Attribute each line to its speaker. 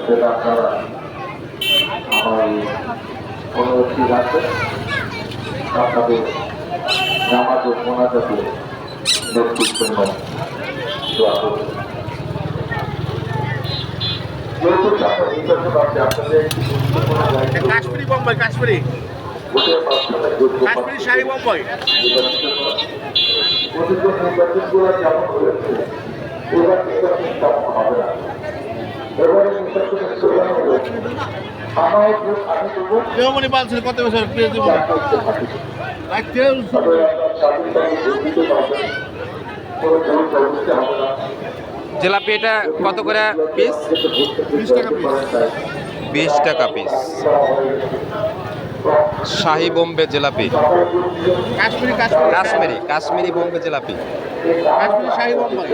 Speaker 1: সেটা আপনারা আমার অনুরোধটি রাখবেন। আপনাদের নামাজ ও মোনাজাতে নেতৃত্ব দোয়া করবেন।
Speaker 2: কাশ্মীরি বোম্বাই, কাশ্মীরি কাশ্মীরি শাহী বোম্বাই।
Speaker 1: নির্বাচনগুলো যেমন হয়েছে এবার নির্বাচন তেমন হবে না। এবারে নির্বাচনের স্লোগান হল আমার ভোট আমি দেবো।
Speaker 2: দেওমনি বাঁধছিল কত বছর প্রিয় জীবন রাখতে
Speaker 3: জিলাপি এটা কত করে পিস?
Speaker 2: 20 টাকা পিস।
Speaker 3: 20 টাকা পিস শাহী বোম্বে জিলাপি।
Speaker 2: কাশ্মীরি
Speaker 3: কাশ্মীরি কাশ্মীরি বোম্বে জিলাপি।
Speaker 2: কাশ্মীরি শাহী বোম্বাই।